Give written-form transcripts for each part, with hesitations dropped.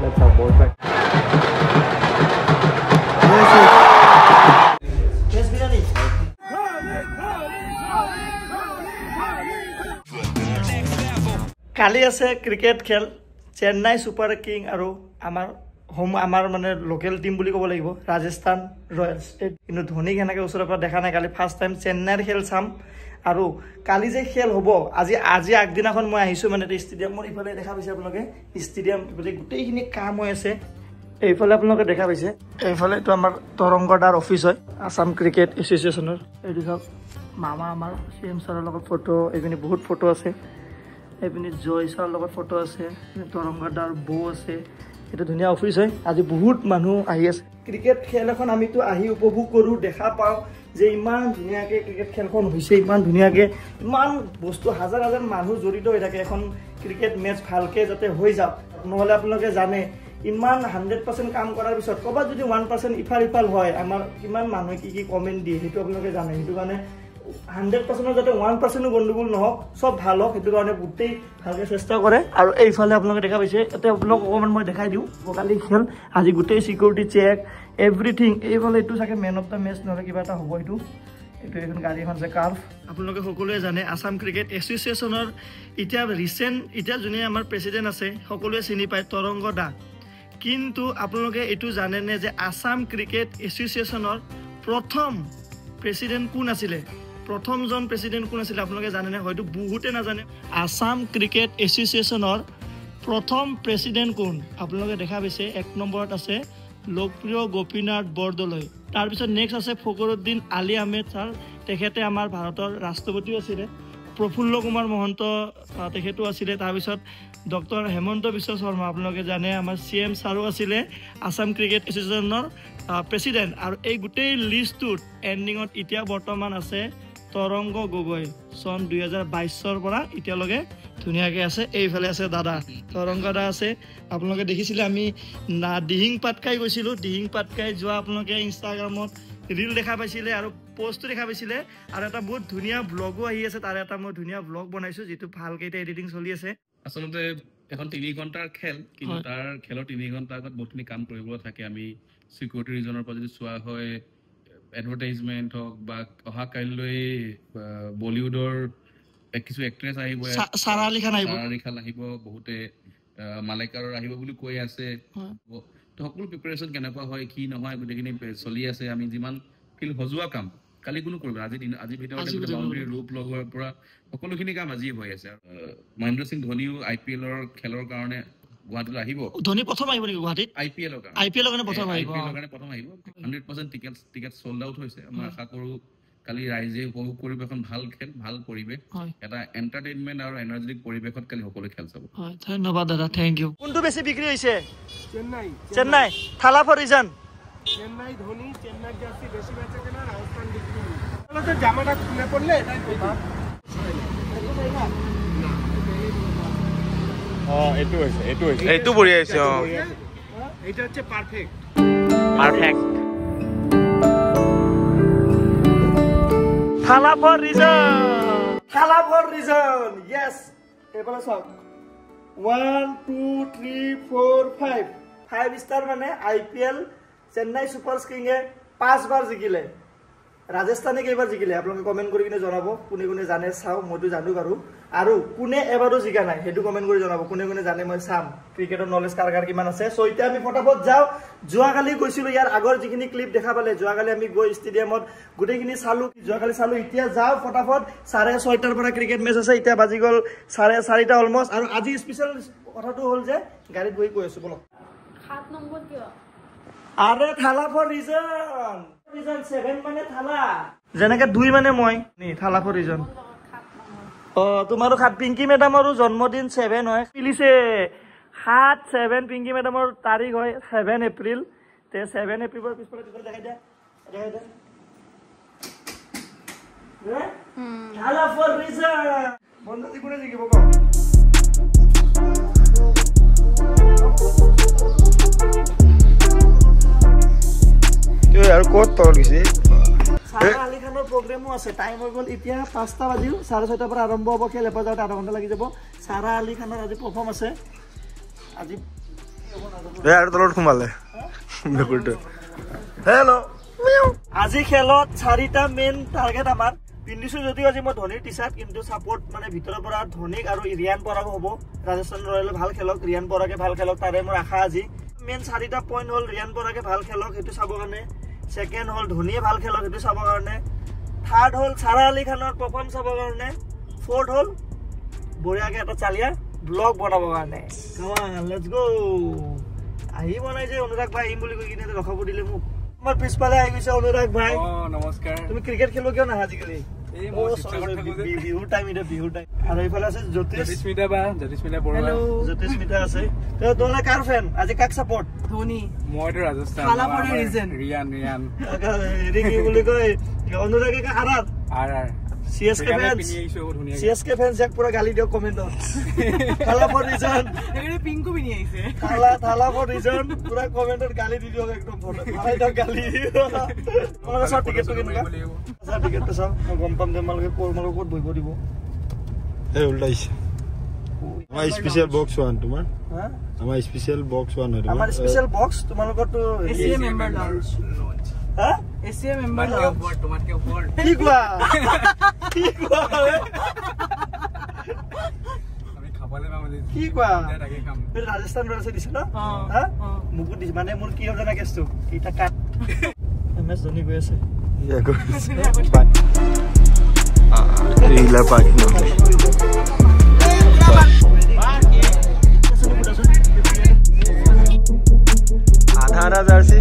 Let's have ball back. Yes, biryani. কালি আছে cricket খেল Chennai super king আৰু আমাৰ মানে লোকেল টিম বুলি ক'ব লাগিব ৰাজস্থান ৰয়েলছ কিন্তু ধোনী কেনেকৈ ওচৰৰ পৰা দেখা নাই কালি ফাৰ্ষ্ট টাইম চেন্নাইৰ খেল চাম আৰু কালি যে খেল হ'ব আজি আগদিনাখন মই আহিছোঁ মানে ষ্টেডিয়ামৰ ইফালে দেখা পাইছে আপোনালোকে ষ্টেডিয়াম ইফালে গোটেইখিনি কাম হৈ আছে এইফালে আপোনালোকে দেখা পাইছে এইফালে এইটো আমাৰ তৰংগদাৰ অফিচ হয় আসাম ক্ৰিকেট এছ'চিয়েশ্যনৰ এইটো চাওক মামা আমাৰ CM ছাৰৰ লগত ফটো এইপিনে বহুত ফটো আছে এইপিনে জয় ছাৰৰ লগত ফটো আছে তৰংগদাৰ বৌ আছে এটা ধুনীয়া অফিচ হয় আজি বহুত মানুহ আহি আছে ক্ৰিকেট খেল এখন আমিতো আহি উপভোগ কৰোঁ দেখা পাওঁ যে ইমান ধুনীয়াকৈ ক্ৰিকেট খেলখন হৈছে ইমান ধুনীয়াকৈ ইমান বস্তু হাজাৰ হাজাৰ মানুহ জড়িত হৈ থাকে এখন ক্ৰিকেট মেচ ভালকৈ যাতে হৈ যাওক নহ'লে আপোনালোকে জানে ইমান 100% কাম কৰাৰ পিছত ক'ৰবাত যদি 1% ইফাল হয় আমাৰ কিমান মানুহে কি কমেণ্ট দিয়ে সেইটো আপোনালোকে জানে সেইটো কাৰণে 100% যাতে 1% গণ্ডগোল নহওক চব ভাল হওক সেইটো কাৰণে গোটেই ভালকৈ চেষ্টা কৰে আৰু এইফালে আপোনালোকে দেখা পাইছে এতিয়া আপোনালোক অকণমান মই দেখাই দিওঁ কালি খেল আজি গোটেই চিকিউৰিটি চেক এভৰিথিং এইফালে এইটো চাগে মেন অফ দ্য মেচ নহ'লে কিবা এটা হ'ব এইটো এখন গাড়ী এখন আছে কাৰ্ভ আপোনালোকে সকলোৱে জানে আসাম ক্ৰিকেট এছ'চিয়েশ্যনৰ এতিয়া যোনে আমাৰ প্ৰেচিডেণ্ট আছে সকলোৱে চিনি পায় তৰংগ দা কিন্তু আপোনালোকে এইটো জানেনে যে আসাম ক্ৰিকেট এছ'চিয়েশ্যনৰ প্ৰথম প্ৰেচিডেণ্ট কোন আছিলে প্ৰথমজন প্ৰেচিডেণ্ট কোন আছিলে আপোনালোকে জানেনে হয়তো বহুতে নাজানে আসাম ক্ৰিকেট এছ'চিয়েশ্যনৰ প্ৰথম প্ৰেচিডেণ্ট কোন আপোনালোকে দেখা পাইছে 1 নম্বৰত আছে লোকপ্ৰিয় গোপীনাথ বৰদলৈ তাৰপিছত নেক্সট আছে ফখৰুদ্দিন আলী আহমেদ ছাৰ তেখেতে আমাৰ ভাৰতৰ ৰাষ্ট্ৰপতিও আছিলে প্ৰফুল্ল কুমাৰ মহন্ত তেখেতো আছিলে তাৰপিছত ডক্টৰ হেমন্ত বিশ্ব শৰ্মা আপোনালোকে জানে আমাৰ CM ছাৰো আছিলে আসাম ক্ৰিকেট এছ'চিয়েশ্যনৰ প্ৰেচিডেণ্ট আৰু এই গোটেই লিষ্টটোত এণ্ডিঙত এতিয়া বৰ্তমান আছে তৰংগ গগৈ চন 2022 পৰা এতিয়ালৈকে ধুনীয়াকৈ আছে এইফালে আছে দাদা তৰংগ দা আছে আপোনালোকে দেখিছিলে আমি দিহিং পাটকাই গৈছিলোঁ দিহিং পাটকাই যোৱা আপোনালোকে ইনষ্টাগ্ৰামত ৰীল দেখা পাইছিলে আৰু পোষ্টটো দেখা পাইছিলে আৰু এটা বহুত ধুনীয়া ব্লগো আহি আছে তাৰে এটা মই ধুনীয়া ব্লগ বনাইছোঁ যিটো ভালকৈ এতিয়া এডিটিং চলি আছে আচলতে এখন 3 ঘণ্টাৰ খেল কিন্তু তাৰ খেলৰ 3 ঘণ্টা আগত বহুতখিনি কাম কৰিব থাকে আমি সিকিউৰিটি ৰিজনৰ পৰা যদি চোৱা হয় এডভাৰটাইজমেণ্ট হওক বা অহা কাইলৈ বলিউডৰ কিছু এক্ট্ৰেছ আহিব সাৰা আলী খান আহিব বহুতে মালাইকাৰৰ আহিব বুলি কৈ আছে তো সকলো প্ৰিপাৰেশ্যন কেনেকুৱা হয় কি নহয় গোটেইখিনি চলি আছে আমি যিমান ফিল সজোৱা কাম কালি কোনো কৰিব আজিৰ ভিতৰতে বাউণ্ডাৰী ৰূপ লগোৱাৰ পৰা সকলোখিনি কাম আজি হৈ আছে মহেন্দ্ৰ সিং ধোনীও IPL-ৰ খেলৰ কাৰণে গুৱাহাটীলৈ আহিব ধোনী প্ৰথম আহিব নেকি গুৱাহাটীত IPL-ৰ কাৰণে প্ৰথম আহিব 100% টিকেট সোল্ড আউট হৈছে আমি আশা কৰোঁ কালি ৰাইজে উপভোগ কৰিব এখন ভাল খেল ভাল পৰিৱেশ এটা এণ্টাৰটেইনমেণ্ট আৰু এনাৰ্জেটিক পৰিৱেশত কালি সকলো খেল চাব ধন্যবাদ দাদা থেংক ইউ কোনটো বেছি বিক্ৰী হৈছে Chennai Thala for reason Chennai Dhoni Chennai jersey বেশি বেচে কেনা রাজস্থান বিক্রি হলো জামাটা খুলে পড়লে এটাই কথা এইটো বঢ়িয়া হৈছে এইটা হচ্ছে পারফেক্ট থালা ফর রিজন ইয়েস এবারে সব 1 2 3 4 5 স্টার মানে IPL চেন্নাই সুপাৰ কিংয়ে 5 বাৰ জিকিলে ৰাজস্থানে কেইবাৰ জিকিলে আপোনালোকে কমেন্ট কৰি কিনে জনাব কোনে কোনে জানে চাও মইতো জানো বাৰু আৰু কোনে এবাৰো জিকা নাই হেতু কমেন্ট কৰি জনাব কোনে কোনে জানে মই চাম ক্ৰিকেটৰ নলেজ কাৰ কিমান আছে সো এতিয়া আমি ফটাফট যাও যোৱাকালি গৈছিলো ইয়াৰ আগৰ যিখিনি ক্লিপ দেখা পালে যোৱাকালি আমি গৈ ষ্টেডিয়ামত গোটেইখিনি চালো যোৱাকালি চালো এতিয়া যাও ফটাফট 6:30 পৰা ক্ৰিকেট মেচ আছে এতিয়া বাজি গল 4:30 অলমোস্ট আৰু আজি স্পেশাল কথাটো হল যে গাড়ীত গৈ আছো বলক 7 নম্বৰ কিয় আরে থালা ফর রিজন 7 মানে থালা যেনেকে 2 মানে মই নি থালা ফর রিজন তোমাৰো খাত পিঙ্কি মেডামৰো জন্মদিন 7 হয় পিলিছে 7 পিঙ্কি মেডামৰ তাৰিখ হয় 7 এপ্ৰিল তে 7 এপ্ৰিলৰ পিছফালে দেখাই দিয়া থালা ফৰ ৰিজন বন্ধু কোনে জিকিব ক আৰু ক'ত তল গৈছে সাৰা আলী খানৰ প্ৰগ্ৰামো আছে টাইম হৈ গ'ল এতিয়া 5টা বাজিল 6:30 পৰা আৰম্ভ হ'ব খেল এপাৰ যাওঁতে আধা ঘণ্টা লাগি যাব সাৰা আলী খানৰ আজি পাৰফৰ্ম আছে আজি আৰু তলত সোমালে মেকুৰীটো হেল্ল' আজি খেলত 4টা মেইন টাৰ্গেট আমাৰ পিন্ধিছো যদিও আজি মই ধোনীৰ টি চাৰ্ট কিন্তু সাপোৰ্ট মানে ভিতৰৰ পৰা ধোনীক আৰু ৰিয়ান পৰাগ হ'ব ৰাজস্থান ৰয়েল ভাল খেলক ৰিয়ান পৰাগে ভাল খেলক তাৰে মোৰ আশা আজি মেইন 4টা পইণ্ট হ'ল ৰিয়ান পৰাগে ভাল খেলক সেইটো চাবৰ কাৰণে সেকেন্ড হ'ল ধোনীয়ে ভাল খেলক সেইটো চাবৰ কাৰণে থাৰ্ড হ'ল সাৰা আলী খানৰ পাৰফৰ্ম চাবৰ কাৰণে ফৰ্থ হ'ল বঢ়িয়াকে এটা চালিয়া ব্লগ বনাবৰ কাৰণে কাম অন লেটস গো আহি বনাই যে অনুৰাগ ভাই আহিম বুলি কৈ কিনে ৰখাব দিলে মোক আমাৰ পিছফালে আহি গৈছে অনুৰাগ ভাই নমস্কাৰ তুমি ক্ৰিকেট খেলো কিয় নাহা আজিকালি বিহুৰ টাইম এটা বিহুৰ টাইম আৰু এইফালে আছে জ্যোতিস্মিতা বৰুৱা জ্যোতিস্মিতা আছে তোমৰা কাৰ ফ্যান আজি কাক সাপোৰ্ট ধোনী মইতো ৰাজস্থান খালাপৰে ৰিজন ৰিয়ান হেৰি কি বুলি কয় অনুৰাগে R CSK fans jak pura gali dio comment thala for reason ekre pinku bhi nahi aise thala for reason pura commenter gali di dio ekdom photo marai da gali mala sa ticket to kenuka sa ticket to sa gom pam de malge kor kot boi dibo এই উল্টাইছে আমাৰ special box one তোমাৰ হা আমাৰ special box one হয় আমাৰ special box তোমালোকৰ তো ACA member launch হা ACA member launch তোমাৰকে ওপৰ কি কোৱা আমি খাবলে পামলে কি কোৱা তাকে খাম ৰাজস্থান ৰয়েলছে দিছে ন হা মুকু দিছে মানে মোৰ কি হ'ল জানা কেছটো এটা কাট MS ধোনী গৈ আছে ইয়া গৈছে এইলা পাক ন আধা জার্সি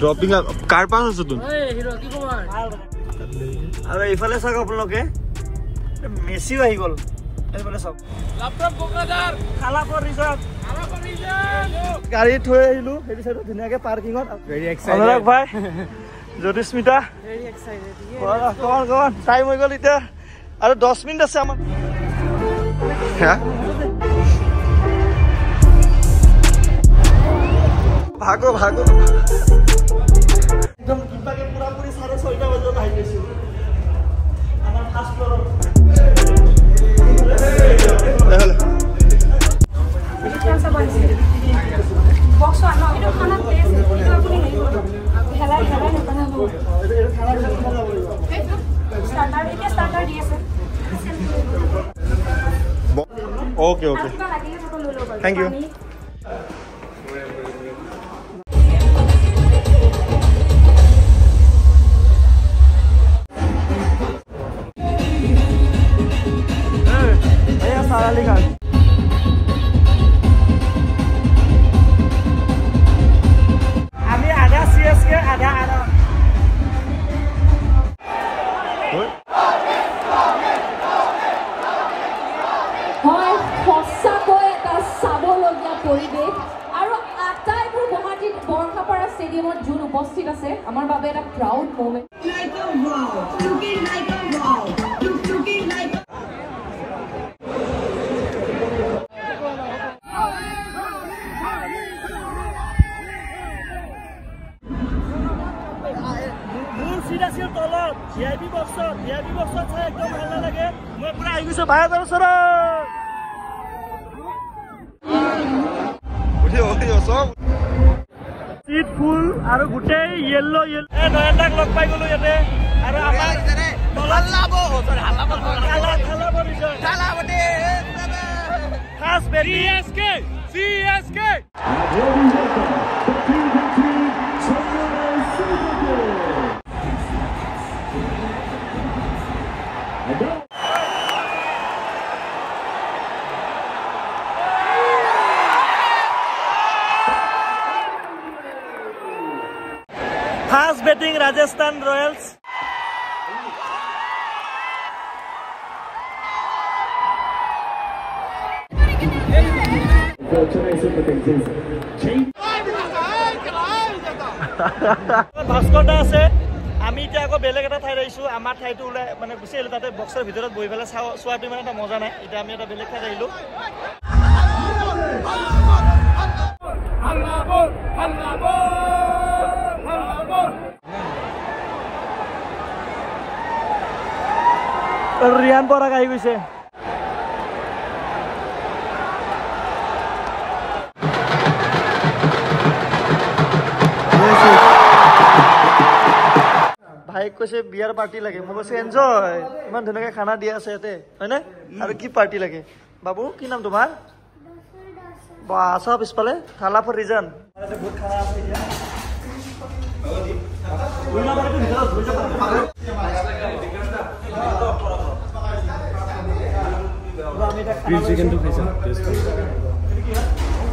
ড্রপিং কার পাস আছে তুমি আৰু এইফালে চাওক আপোনালোকে মেছিও আহি গ'ল এইফালে চাওক গাড়ী থৈ আহিলো সেইটো চাইডত ধুনীয়াকে পাৰ্কিঙত অনুৰাগ ভাই জ্যোতিস্মিতা টাইম হৈ গ'ল এতিয়া আৰু 10 মিনিট আছে আমাৰ ভাগো একদম কিবাকে পুৰাপুৰি 6:30 বজত আহি গৈছো আমাৰ ফাৰ্স্ট ফ্লোৰত বক্স আনো এটা খানা প্লেস এটা আপুনি হেলাই নপানা হ'ব এটা খানা স্টার্টার দি আছে ওকে থ্যাংক ইউ আমি আধা CSK আধা হয় সঁচাকৈ এটা চাবলগীয়া পৰিৱেশ আৰু আটাইবোৰ গুৱাহাটীত বৰখাপাৰা ষ্টেডিয়ামত যোন উপস্থিত আছে আমাৰ বাবে এটা প্ৰাউড মোমেণ্ট তলত VIP বক্সত চাই একদম ভাল লাগে মই পুৰা আহি গৈছো ভাইহঁতৰ ওচৰত চিট ফুল আৰু গোটেই য়েল্লো নয়নদাক লগ পাই গলো ইয়াতে আৰু আমাৰ CSK Fast batting Rajasthan Royals. ভাস্কৰদা আছে আমি এতিয়া আকৌ বেলেগ এটা ঠাইত আহিছো আমাৰ ঠাইটো ওলাই মানে গুচি আহিলো তাতে বক্সৰ ভিতৰত বহি পেলাই চোৱাটো মানে এটা মজা নাই এতিয়া আমি এটা বেলেগ ঠাইত আহিলো ৰিয়ান পৰাগ আহি গৈছে ভাইক কৈছে বিয়াৰ পাৰ্টি লাগে মই কৈছে এনজয় ইমান ধুনীয়াকে খানা দিয়া আছে ইয়াতে হয়নে আৰু কি পাৰ্টি লাগে বাবু কি নাম তোমাৰ আছা পিছফালে থালা ফৰ ৰিজন বহুত খানা আছে এতিয়া গ্ৰিল চিকেনটো খাইছা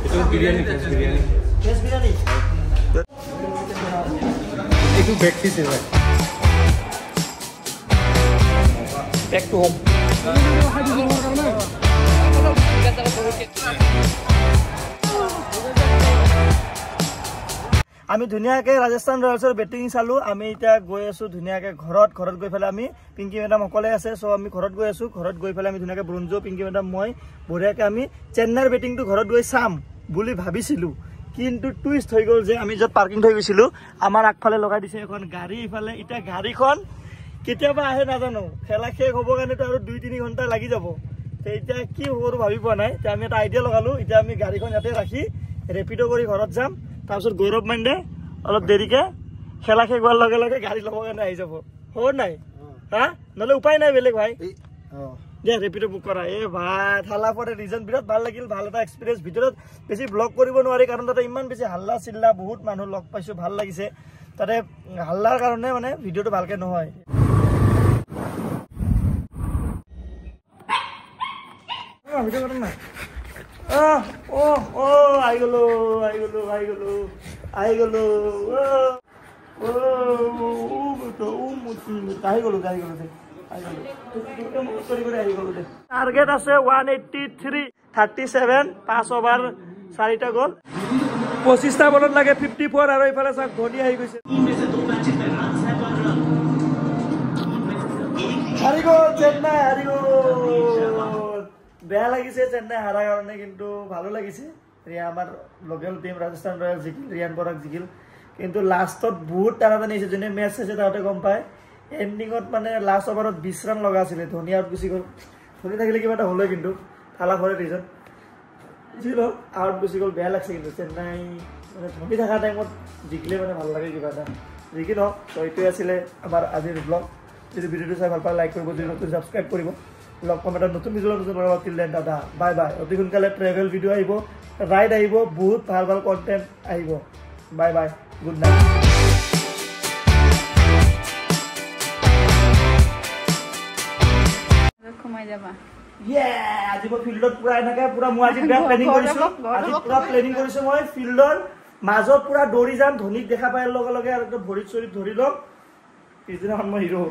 এইটো বিৰিয়ানী ভেজ বিৰিয়ানী এইটো বেক পিস হয় বেক টু হোম আমি ধুনীয়াকৈ ৰাজস্থান ৰয়েলছৰ বেটিং চালোঁ আমি এতিয়া গৈ আছোঁ ধুনীয়াকৈ ঘৰত গৈ পেলাই আমি পিংকি মেডাম অকলে আছে চ' আমি ঘৰত গৈ আছোঁ ঘৰত গৈ পেলাই আমি ধুনীয়াকৈ ব্ৰঞ্জো পিংকি মেডাম মই বঢ়িয়াকৈ আমি চেন্নাইৰ বেটিংটো ঘৰত গৈ চাম বুলি ভাবিছিলোঁ কিন্তু টুইষ্ট হৈ গ'ল যে আমি য'ত পাৰ্কিং থৈ গৈছিলোঁ আমাৰ আগফালে লগাই দিছে এখন গাড়ী ইফালে এতিয়া গাড়ীখন কেতিয়াবা আহে নাজানো খেলা শেষ হ'ব কাৰণেতো আৰু 2-3 ঘণ্টা লাগি যাব এতিয়া কি হ'ব ভাবি পোৱা নাই এতিয়া আমি এটা আইডিয়া লগালোঁ এতিয়া আমি গাড়ীখন ইয়াতে ৰাখি ৰেপিড' কৰি ঘৰত যাম তাৰপিছত গৌৰৱ মাইণ্ডে অলপ দেৰিকৈ খেলা শেষ হোৱাৰ লগে লগে গাড়ী ল'বৰ কাৰণে আহি যাব হ'ব নাই হা নহ'লে উপায় নাই বেলেগ ভাই দিয়া ৰেপিড' বুক কৰা এই ভাই থালা পৰে ৰিজন বিৰাট ভাল লাগিল ভাল এটা এক্সপিৰিয়েঞ্চ ভিতৰত বেছি ব্লগ কৰিব নোৱাৰি কাৰণ তাতে ইমান বেছি হাল্লা চিল্লা বহুত মানুহ লগ পাইছোঁ ভাল লাগিছে তাতে হাল্লাৰ কাৰণে মানে ভিডিঅ'টো ভালকৈ নহয় ভিডিঅ' কৰা নাই আহি গ'লো গাড়ী টাৰ্গেট আছে 183 37 5 অভাৰ 4টা গ'ল 25টা বলত লাগে 54 আৰু এইফালে চাওক ধোনী আহি গৈছে হাৰি গ'ল চেন্নাই হাৰি গ'ল বেয়া লাগিছে চেন্নাই হাৰাৰ কাৰণে কিন্তু ভালো লাগিছে আমাৰ লোকেল টিম ৰাজস্থান ৰয়েলছ জিকিল ৰিয়ান পৰাগ জিকিল কিন্তু লাষ্টত বহুত টানাটানি হৈছে যোনে মেচ চাইছে তাহাঁতে গম পায় এণ্ডিঙত মানে লাষ্ট অভাৰত 20 ৰান লগা আছিলে ধোনী আউট গুচি গ'ল ধোনী থাকিলে কিবা এটা হ'লে কিন্তু থালা ফৰে ৰিজন যি হওক আউট গুচি গ'ল বেয়া লাগিছে কিন্তু চেন্নাই মানে ধোনী থকা টাইমত জিকিলে মানে ভাল লাগে কিবা এটা জিকি নহওক ত' এইটোৱে আছিলে আমাৰ আজিৰ ব্লগ যদি ভিডিঅ'টো চাই ভাল পায় লাইক কৰিব যদি নতুন ছাবস্ক্ৰাইব কৰিব লগ পাম এটা নতুন ভিডিঅ' নতুন তিল দেন দাদা বাই বাই অতি সোনকালে ট্ৰেভেল ভিডিঅ' আহিব ৰাইড আহিব বহুত ভাল ভাল কণ্টেণ্ট আহিব বাই বাই গুড নাইট আজি মই ফিল্ডত পুৰা এনেকৈ পুৰা মই আজি প্লেনিং কৰিছোঁ মই ফিল্ডৰ মাজত পুৰা দৌৰি যাম ধোনীক দেখা পাই লগে লগে আৰু ভৰিত চৰিত ধৰি ল'ম পিছদিনাখন মই হিৰো